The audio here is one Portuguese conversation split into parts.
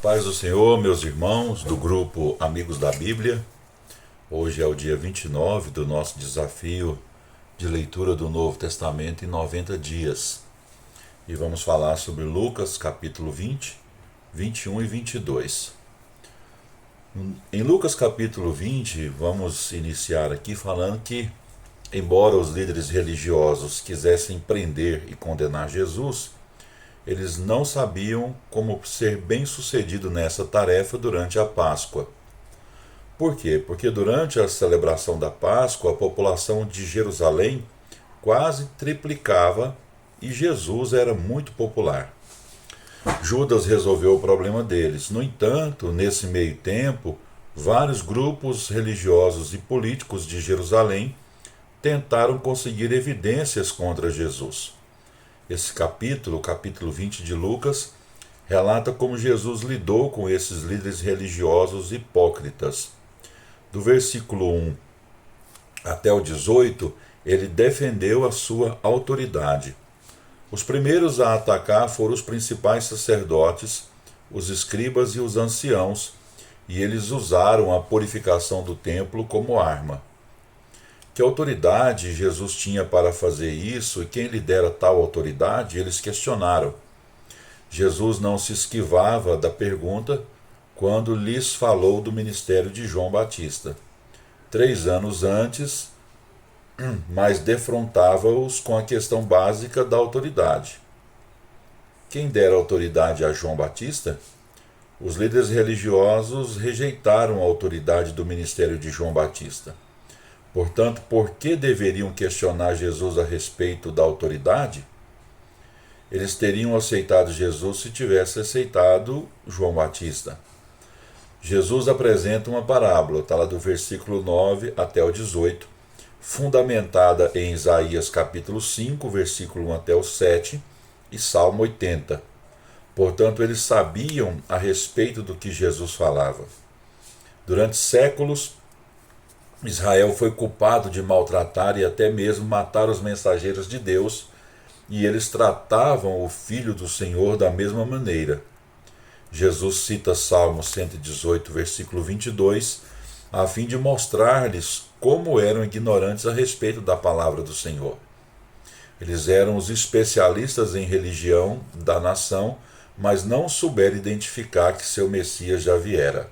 Paz do Senhor, meus irmãos do grupo Amigos da Bíblia. Hoje é o dia 29 do nosso desafio de leitura do Novo Testamento em 90 dias. E vamos falar sobre Lucas capítulo 20, 21 e 22. Em Lucas capítulo 20, vamos iniciar aqui falando que, embora os líderes religiosos quisessem prender e condenar Jesus, eles não sabiam como ser bem-sucedido nessa tarefa durante a Páscoa. Por quê? Porque durante a celebração da Páscoa, a população de Jerusalém quase triplicava e Jesus era muito popular. Judas resolveu o problema deles. No entanto, nesse meio tempo, vários grupos religiosos e políticos de Jerusalém tentaram conseguir evidências contra Jesus. Esse capítulo, o capítulo 20 de Lucas, relata como Jesus lidou com esses líderes religiosos hipócritas. Do versículo 1 até o 18, ele defendeu a sua autoridade. Os primeiros a atacar foram os principais sacerdotes, os escribas e os anciãos, e eles usaram a purificação do templo como arma. Que autoridade Jesus tinha para fazer isso e quem lhe dera tal autoridade, eles questionaram. Jesus não se esquivava da pergunta quando lhes falou do ministério de João Batista. 3 anos antes, mas defrontava-os com a questão básica da autoridade. Quem dera autoridade a João Batista? Os líderes religiosos rejeitaram a autoridade do ministério de João Batista. Portanto, por que deveriam questionar Jesus a respeito da autoridade? Eles teriam aceitado Jesus se tivesse aceitado João Batista. Jesus apresenta uma parábola, está lá do versículo 9 até o 18, fundamentada em Isaías capítulo 5, versículo 1 até o 7 e Salmo 80. Portanto, eles sabiam a respeito do que Jesus falava. Durante séculos, Israel foi culpado de maltratar e até mesmo matar os mensageiros de Deus, e eles tratavam o Filho do Senhor da mesma maneira. Jesus cita Salmo 118, versículo 22, a fim de mostrar-lhes como eram ignorantes a respeito da palavra do Senhor. Eles eram os especialistas em religião da nação, mas não souberam identificar que seu Messias já viera.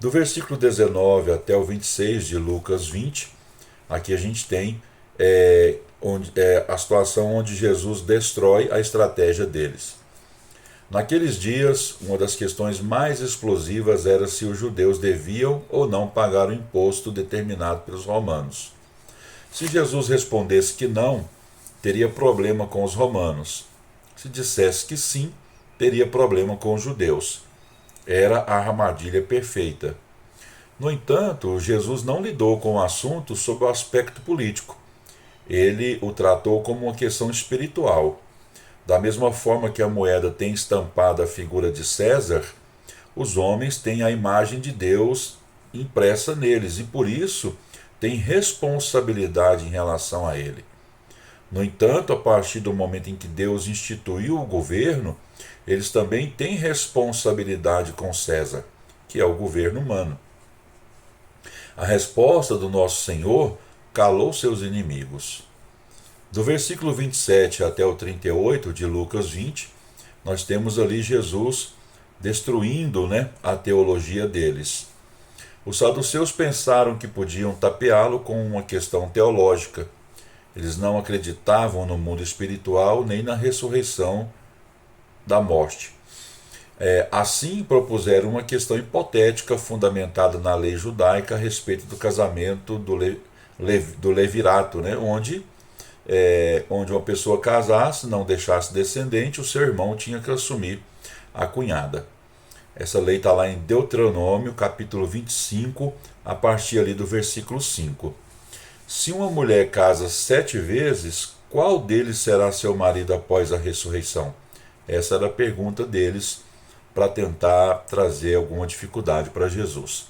Do versículo 19 até o 26 de Lucas 20, aqui a gente tem a situação onde Jesus destrói a estratégia deles. Naqueles dias, uma das questões mais explosivas era se os judeus deviam ou não pagar o imposto determinado pelos romanos. Se Jesus respondesse que não, teria problema com os romanos. Se dissesse que sim, teria problema com os judeus. Era a armadilha perfeita. No entanto, Jesus não lidou com o assunto sob o aspecto político. Ele o tratou como uma questão espiritual. Da mesma forma que a moeda tem estampada a figura de César, os homens têm a imagem de Deus impressa neles e, por isso, têm responsabilidade em relação a ele. No entanto, a partir do momento em que Deus instituiu o governo, eles também têm responsabilidade com César, que é o governo humano. A resposta do nosso Senhor calou seus inimigos. Do versículo 27 até o 38 de Lucas 20, nós temos ali Jesus destruindo a teologia deles. Os saduceus pensaram que podiam tapeá-lo com uma questão teológica. Eles não acreditavam no mundo espiritual nem na ressurreição da morte. Assim, propuseram uma questão hipotética fundamentada na lei judaica a respeito do casamento do levirato, onde uma pessoa casasse, não deixasse descendente, o seu irmão tinha que assumir a cunhada. Essa lei está lá em Deuteronômio, capítulo 25, a partir ali do versículo 5. Se uma mulher casa 7 vezes, qual deles será seu marido após a ressurreição? Essa era a pergunta deles para tentar trazer alguma dificuldade para Jesus.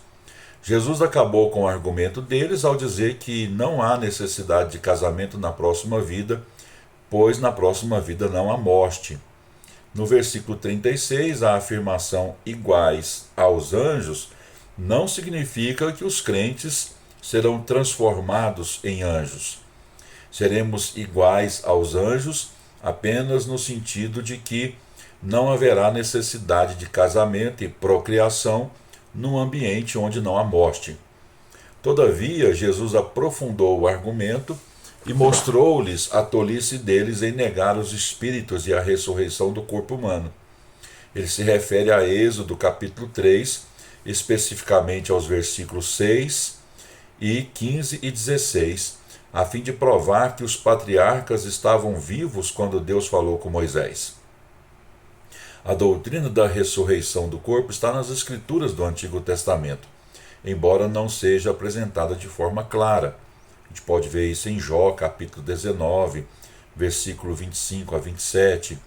Jesus acabou com o argumento deles ao dizer que não há necessidade de casamento na próxima vida, pois na próxima vida não há morte. No versículo 36, a afirmação iguais aos anjos não significa que os crentes serão transformados em anjos. Seremos iguais aos anjos apenas no sentido de que não haverá necessidade de casamento e procriação num ambiente onde não há morte. Todavia, Jesus aprofundou o argumento e mostrou-lhes a tolice deles em negar os espíritos e a ressurreição do corpo humano. Ele se refere a Êxodo capítulo 3, especificamente aos versículos 6 e 15 e 16, a fim de provar que os patriarcas estavam vivos quando Deus falou com Moisés. A doutrina da ressurreição do corpo está nas Escrituras do Antigo Testamento, embora não seja apresentada de forma clara. A gente pode ver isso em Jó, capítulo 19, versículo 25 a 27,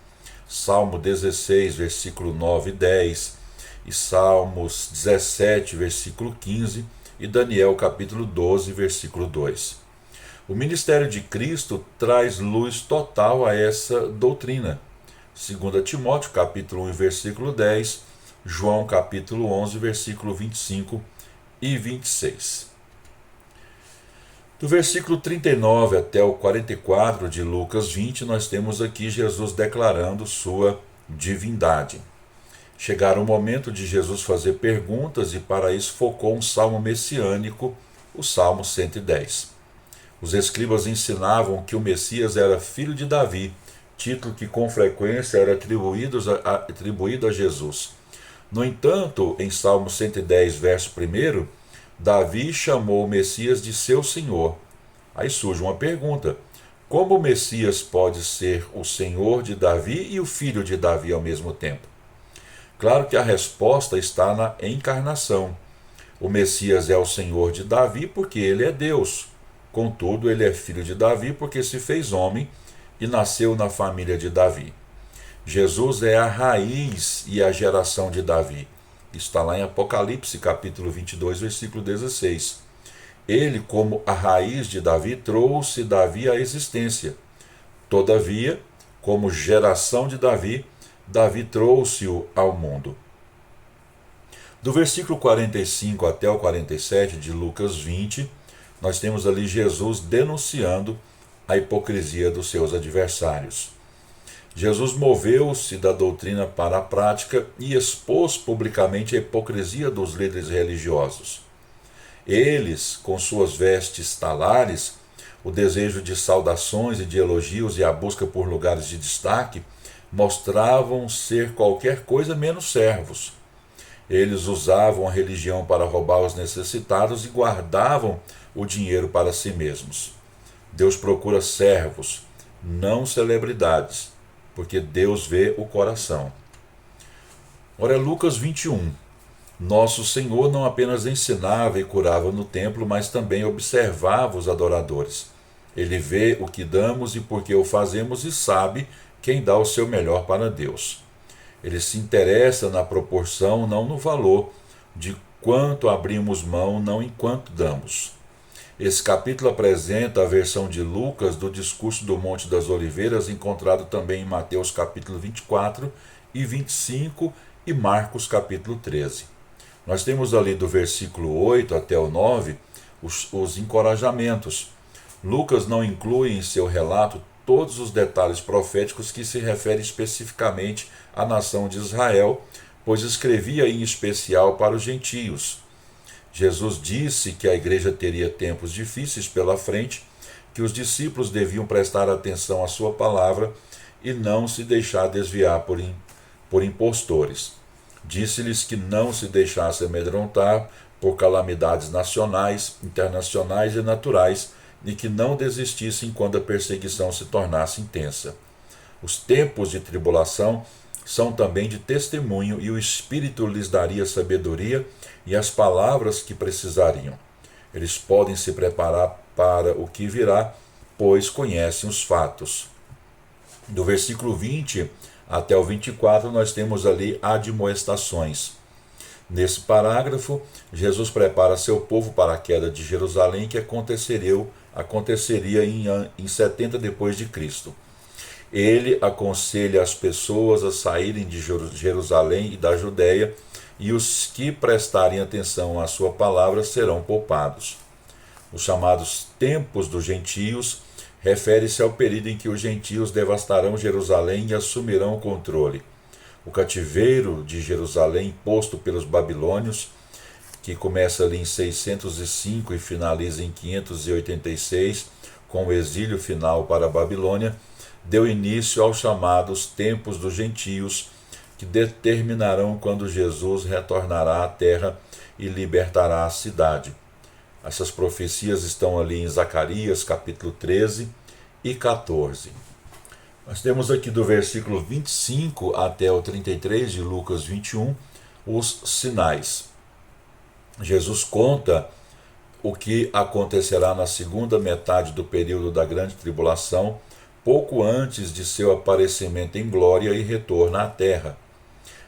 Salmo 16, versículo 9 e 10, e Salmos 17, versículo 15, e Daniel, capítulo 12, versículo 2. O ministério de Cristo traz luz total a essa doutrina. 2 Timóteo, capítulo 1, versículo 10, João, capítulo 11, versículo 25 e 26. Do versículo 39 até o 44 de Lucas 20, nós temos aqui Jesus declarando sua divindade. Chegaram o momento de Jesus fazer perguntas e para isso focou um salmo messiânico, o Salmo 110. Os escribas ensinavam que o Messias era filho de Davi, título que com frequência era atribuído a Jesus. No entanto, em Salmo 110, verso 1, Davi chamou o Messias de seu Senhor. Aí surge uma pergunta: como o Messias pode ser o Senhor de Davi e o filho de Davi ao mesmo tempo? Claro que a resposta está na encarnação. O Messias é o Senhor de Davi porque ele é Deus. Contudo, ele é filho de Davi porque se fez homem e nasceu na família de Davi. Jesus é a raiz e a geração de Davi. Está lá em Apocalipse, capítulo 22, versículo 16. Ele, como a raiz de Davi, trouxe Davi à existência. Todavia, como geração de Davi, Davi trouxe-o ao mundo. Do versículo 45 até o 47 de Lucas 20, nós temos ali Jesus denunciando a hipocrisia dos seus adversários. Jesus moveu-se da doutrina para a prática e expôs publicamente a hipocrisia dos líderes religiosos. Eles, com suas vestes talares, o desejo de saudações e de elogios e a busca por lugares de destaque, mostravam ser qualquer coisa menos servos. Eles usavam a religião para roubar os necessitados e guardavam o dinheiro para si mesmos. Deus procura servos, não celebridades, porque Deus vê o coração. Ora, Lucas 21. Nosso Senhor não apenas ensinava e curava no templo, mas também observava os adoradores. Ele vê o que damos e por que o fazemos e sabe quem dá o seu melhor para Deus. Ele se interessa na proporção, não no valor, de quanto abrimos mão, não enquanto damos. Esse capítulo apresenta a versão de Lucas do discurso do Monte das Oliveiras, encontrado também em Mateus capítulo 24 e 25 e Marcos capítulo 13. Nós temos ali do versículo 8 até o 9 os encorajamentos. Lucas não inclui em seu relato todos os detalhes proféticos que se referem especificamente à nação de Israel, pois escrevia em especial para os gentios. Jesus disse que a igreja teria tempos difíceis pela frente, que os discípulos deviam prestar atenção à sua palavra e não se deixar desviar por impostores. Disse-lhes que não se deixasse amedrontar por calamidades nacionais, internacionais e naturais, e que não desistissem quando a perseguição se tornasse intensa. Os tempos de tribulação são também de testemunho e o Espírito lhes daria sabedoria e as palavras que precisariam. Eles podem se preparar para o que virá, pois conhecem os fatos. Do versículo 20 até o 24, nós temos ali admoestações. Nesse parágrafo, Jesus prepara seu povo para a queda de Jerusalém, que aconteceria em 70 depois de Cristo. Ele aconselha as pessoas a saírem de Jerusalém e da Judéia, e os que prestarem atenção à sua palavra serão poupados. Os chamados tempos dos gentios refere-se ao período em que os gentios devastarão Jerusalém e assumirão o controle. O cativeiro de Jerusalém imposto pelos babilônios, que começa ali em 605 e finaliza em 586, com o exílio final para a Babilônia, deu início aos chamados tempos dos gentios, que determinarão quando Jesus retornará à terra e libertará a cidade. Essas profecias estão ali em Zacarias, capítulo 13 e 14. Nós temos aqui do versículo 25 até o 33 de Lucas 21, os sinais. Jesus conta o que acontecerá na segunda metade do período da grande tribulação, pouco antes de seu aparecimento em glória e retorno à terra.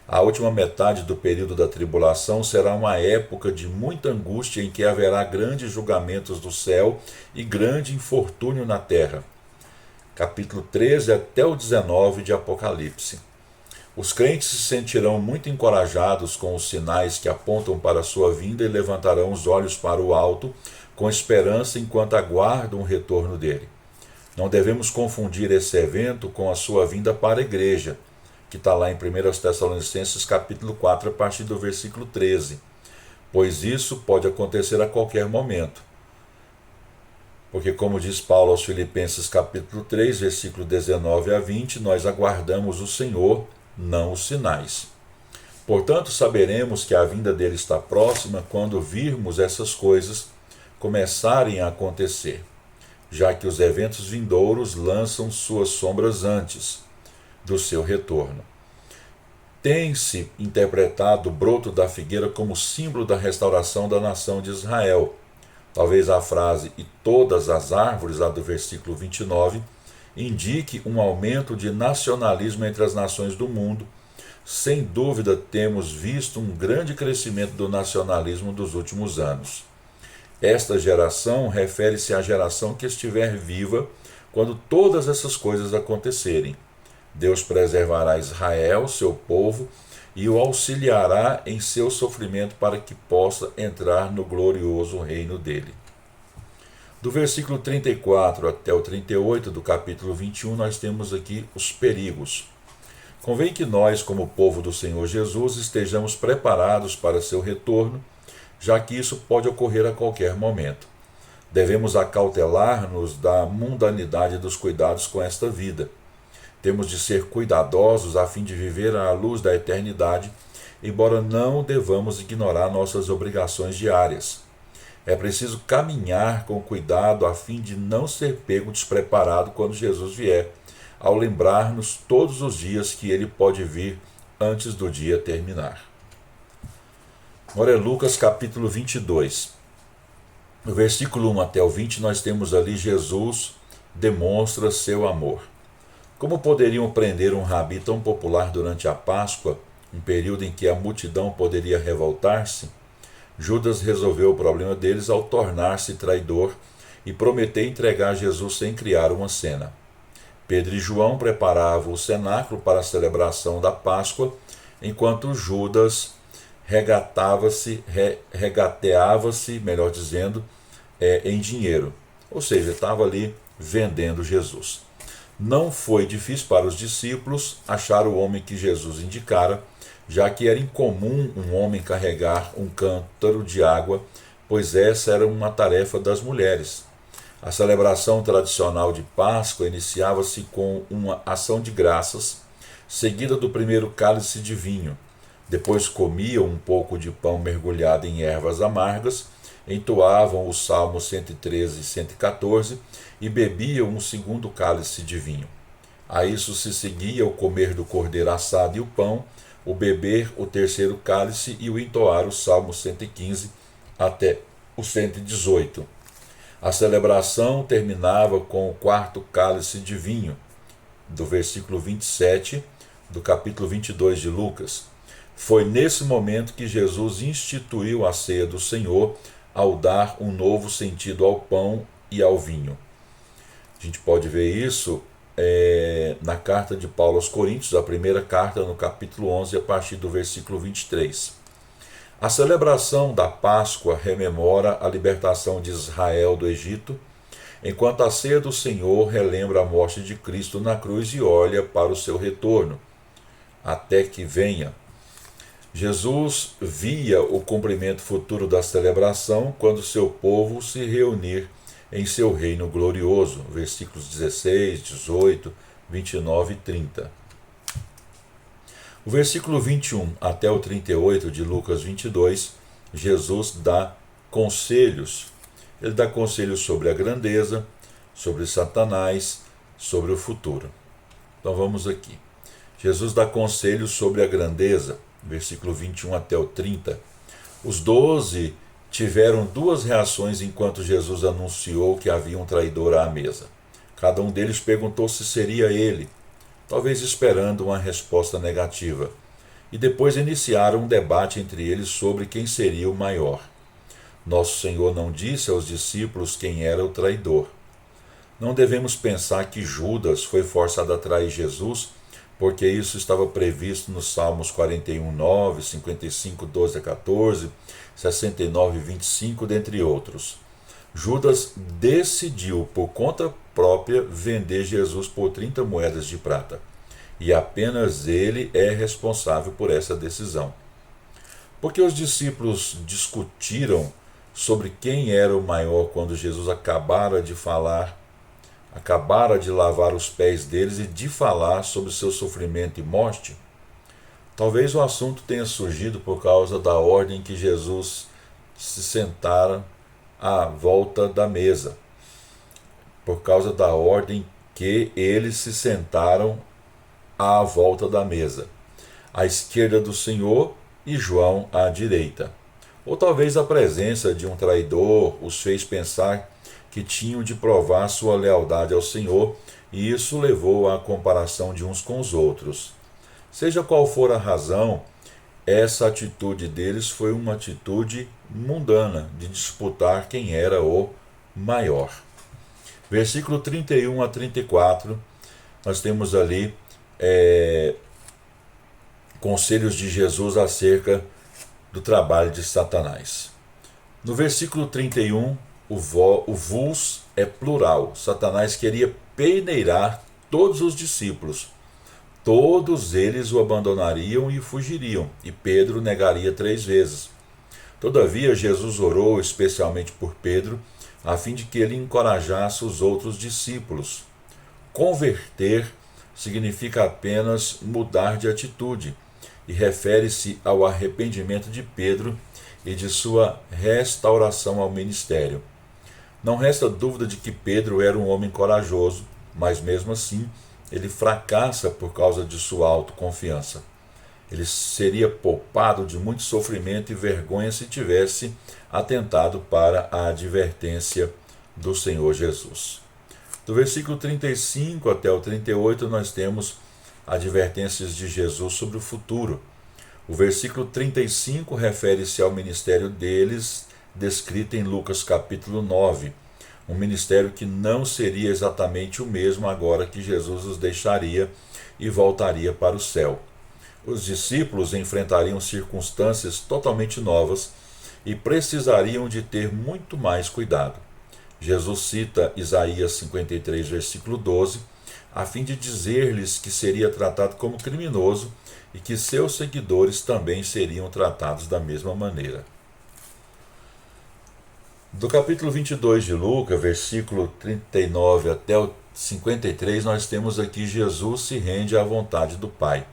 A última metade do período da tribulação será uma época de muita angústia em que haverá grandes julgamentos do céu e grande infortúnio na terra. Capítulo 13 até o 19 de Apocalipse. Os crentes se sentirão muito encorajados com os sinais que apontam para a sua vinda e levantarão os olhos para o alto, com esperança enquanto aguardam o retorno dele. Não devemos confundir esse evento com a sua vinda para a igreja, que está lá em 1 Tessalonicenses capítulo 4, a partir do versículo 13, pois isso pode acontecer a qualquer momento. Porque, como diz Paulo aos Filipenses capítulo 3, versículo 19 a 20, nós aguardamos o Senhor, não os sinais. Portanto, saberemos que a vinda dele está próxima quando virmos essas coisas começarem a acontecer, já que os eventos vindouros lançam suas sombras antes do seu retorno. Tem-se interpretado o broto da figueira como símbolo da restauração da nação de Israel. Talvez a frase "e todas as árvores", lá do versículo 29, indique um aumento de nacionalismo entre as nações do mundo. Sem dúvida, temos visto um grande crescimento do nacionalismo dos últimos anos. Esta geração refere-se à geração que estiver viva quando todas essas coisas acontecerem. Deus preservará Israel, seu povo, e o auxiliará em seu sofrimento para que possa entrar no glorioso reino dele. Do versículo 34 até o 38 do capítulo 21, nós temos aqui os perigos. Convém que nós, como povo do Senhor Jesus, estejamos preparados para seu retorno, já que isso pode ocorrer a qualquer momento. Devemos acautelar-nos da mundanidade dos cuidados com esta vida. Temos de ser cuidadosos a fim de viver à luz da eternidade, embora não devamos ignorar nossas obrigações diárias. É preciso caminhar com cuidado a fim de não ser pego despreparado quando Jesus vier, ao lembrar-nos todos os dias que ele pode vir antes do dia terminar. Agora é Lucas capítulo 22. No versículo 1 até o 20, nós temos ali Jesus demonstra seu amor. Como poderiam prender um rabi tão popular durante a Páscoa, um período em que a multidão poderia revoltar-se? Judas resolveu o problema deles ao tornar-se traidor e prometer entregar Jesus sem criar uma cena. Pedro e João preparavam o cenáculo para a celebração da Páscoa, enquanto Judas regateava-se, melhor dizendo, em dinheiro, ou seja, estava ali vendendo Jesus. Não foi difícil para os discípulos achar o homem que Jesus indicara, já que era incomum um homem carregar um cântaro de água, pois essa era uma tarefa das mulheres. A celebração tradicional de Páscoa iniciava-se com uma ação de graças, seguida do primeiro cálice de vinho. Depois comiam um pouco de pão mergulhado em ervas amargas, entoavam os Salmos 113 e 114 e bebiam um segundo cálice de vinho. A isso se seguia o comer do cordeiro assado e o pão, o beber o terceiro cálice e o entoar os Salmos 115 até o 118. A celebração terminava com o quarto cálice de vinho, do versículo 27 do capítulo 22 de Lucas. Foi nesse momento que Jesus instituiu a ceia do Senhor, ao dar um novo sentido ao pão e ao vinho. A gente pode ver isso na carta de Paulo aos Coríntios, a primeira carta, no capítulo 11, a partir do versículo 23. A celebração da Páscoa rememora a libertação de Israel do Egito, enquanto a ceia do Senhor relembra a morte de Cristo na cruz e olha para o seu retorno, até que venha. Jesus via o cumprimento futuro da celebração quando seu povo se reunir em seu reino glorioso. Versículos 16, 18, 29 e 30. O versículo 21 até o 38 de Lucas 22, Jesus dá conselhos. Ele dá conselhos sobre a grandeza, sobre Satanás, sobre o futuro. Então vamos aqui. Jesus dá conselhos sobre a grandeza, versículo 21 até o 30. Os 12 tiveram duas reações enquanto Jesus anunciou que havia um traidor à mesa. Cada um deles perguntou se seria ele, talvez esperando uma resposta negativa. E depois iniciaram um debate entre eles sobre quem seria o maior. Nosso Senhor não disse aos discípulos quem era o traidor. Não devemos pensar que Judas foi forçado a trair Jesus, porque isso estava previsto nos Salmos 41, 9, 55, 12 a 14, 69 e 25, dentre outros. Judas decidiu, por conta própria, vender Jesus por 30 moedas de prata. E apenas ele é responsável por essa decisão. Porque os discípulos discutiram sobre quem era o maior quando Jesus acabara de lavar os pés deles e de falar sobre seu sofrimento e morte? Talvez o assunto tenha surgido por causa da ordem que Jesus se sentara à volta da mesa. Por causa da ordem que eles se sentaram à volta da mesa, à esquerda do Senhor e João à direita. Ou talvez a presença de um traidor os fez pensar que tinham de provar sua lealdade ao Senhor, e isso levou à comparação de uns com os outros. Seja qual for a razão, essa atitude deles foi uma atitude mundana, de disputar quem era o maior. Versículo 31 a 34, nós temos ali conselhos de Jesus acerca do trabalho de Satanás. No versículo 31, o vos é plural. Satanás queria peneirar todos os discípulos. Todos eles o abandonariam e fugiriam, e Pedro negaria 3 vezes. Todavia, Jesus orou especialmente por Pedro, a fim de que ele encorajasse os outros discípulos. Converter significa apenas mudar de atitude, e refere-se ao arrependimento de Pedro e de sua restauração ao ministério. Não resta dúvida de que Pedro era um homem corajoso, mas mesmo assim ele fracassa por causa de sua autoconfiança. Ele seria poupado de muito sofrimento e vergonha se tivesse atentado para a advertência do Senhor Jesus. Do versículo 35 até o 38 nós temos advertências de Jesus sobre o futuro. O versículo 35 refere-se ao ministério deles, descrito em Lucas capítulo 9, um ministério que não seria exatamente o mesmo agora que Jesus os deixaria e voltaria para o céu. Os discípulos enfrentariam circunstâncias totalmente novas e precisariam de ter muito mais cuidado. Jesus cita Isaías 53, versículo 12, a fim de dizer-lhes que seria tratado como criminoso e que seus seguidores também seriam tratados da mesma maneira. Do capítulo 22 de Lucas, versículo 39 até o 53, nós temos aqui Jesus se rende à vontade do Pai.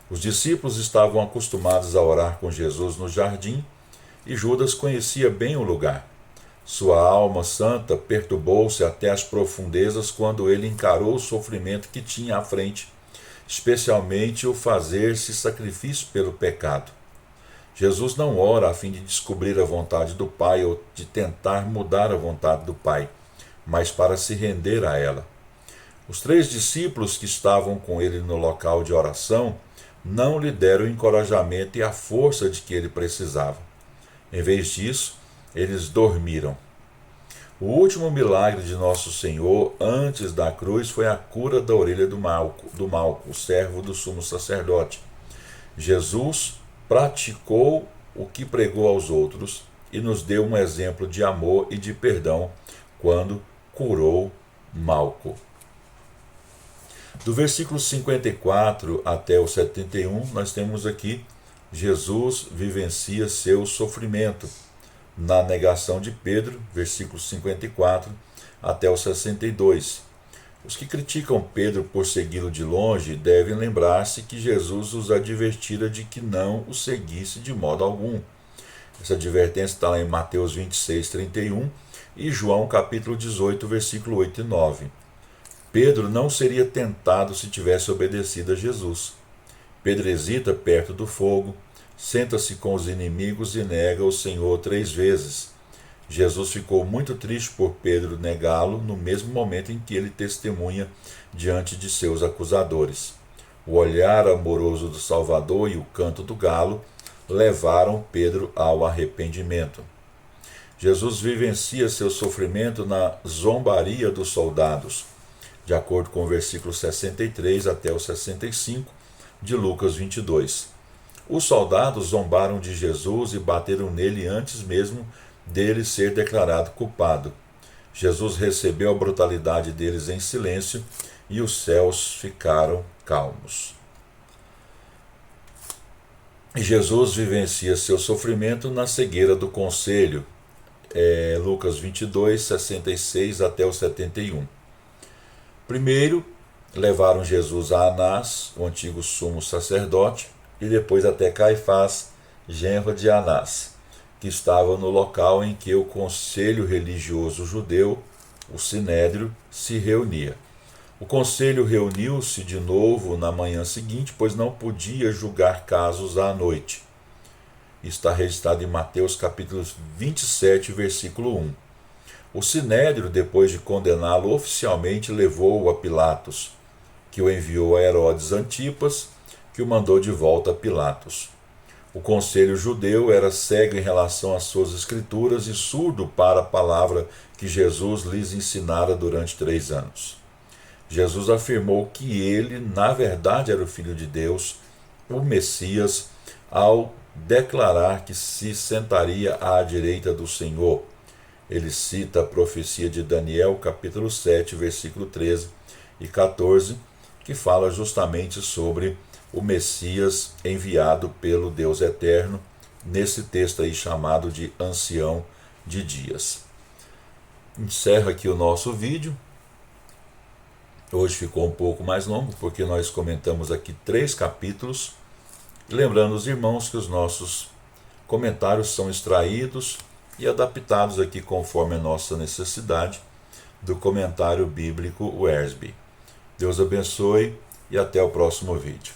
Os discípulos estavam acostumados a orar com Jesus no jardim e Judas conhecia bem o lugar. Sua alma santa perturbou-se até as profundezas quando ele encarou o sofrimento que tinha à frente, especialmente o fazer-se sacrifício pelo pecado. Jesus não ora a fim de descobrir a vontade do Pai ou de tentar mudar a vontade do Pai, mas para se render a ela. Os 3 discípulos que estavam com ele no local de oração não lhe deram o encorajamento e a força de que ele precisava. Em vez disso, eles dormiram. O último milagre de Nosso Senhor antes da cruz foi a cura da orelha do Malco, o servo do sumo sacerdote. Jesus praticou o que pregou aos outros e nos deu um exemplo de amor e de perdão quando curou Malco. Do versículo 54 até o 71, nós temos aqui Jesus vivencia seu sofrimento na negação de Pedro, versículo 54 até o 62. Os que criticam Pedro por segui-lo de longe devem lembrar-se que Jesus os advertira de que não o seguisse de modo algum. Essa advertência está lá em Mateus 26, 31 e João capítulo 18, versículo 8 e 9. Pedro não seria tentado se tivesse obedecido a Jesus. Pedro hesita perto do fogo, senta-se com os inimigos e nega o Senhor 3 vezes. Jesus ficou muito triste por Pedro negá-lo no mesmo momento em que ele testemunha diante de seus acusadores. O olhar amoroso do Salvador e o canto do galo levaram Pedro ao arrependimento. Jesus vivencia seu sofrimento na zombaria dos soldados, de acordo com o versículo 63 até o 65 de Lucas 22. Os soldados zombaram de Jesus e bateram nele antes mesmo dele ser declarado culpado. Jesus recebeu a brutalidade deles em silêncio e os céus ficaram calmos. Jesus vivencia seu sofrimento na cegueira do conselho, Lucas 22, 66 até o 71. Primeiro, levaram Jesus a Anás, o antigo sumo sacerdote, e depois até Caifás, genro de Anás, que estava no local em que o conselho religioso judeu, o Sinédrio, se reunia. O conselho reuniu-se de novo na manhã seguinte, pois não podia julgar casos à noite. Está registrado em Mateus capítulo 27, versículo 1. O Sinédrio, depois de condená-lo oficialmente, levou-o a Pilatos, que o enviou a Herodes Antipas, que o mandou de volta a Pilatos. O conselho judeu era cego em relação às suas escrituras e surdo para a palavra que Jesus lhes ensinara durante 3 anos. Jesus afirmou que ele, na verdade, era o Filho de Deus, o Messias, ao declarar que se sentaria à direita do Senhor. Ele cita a profecia de Daniel, capítulo 7, versículo 13 e 14, que fala justamente sobre o Messias enviado pelo Deus Eterno, nesse texto aí chamado de Ancião de Dias. Encerro aqui o nosso vídeo. Hoje ficou um pouco mais longo, porque nós comentamos aqui 3 capítulos. Lembrando os irmãos que os nossos comentários são extraídos e adaptados aqui conforme a nossa necessidade do comentário bíblico Wiersbe. Deus abençoe e até o próximo vídeo.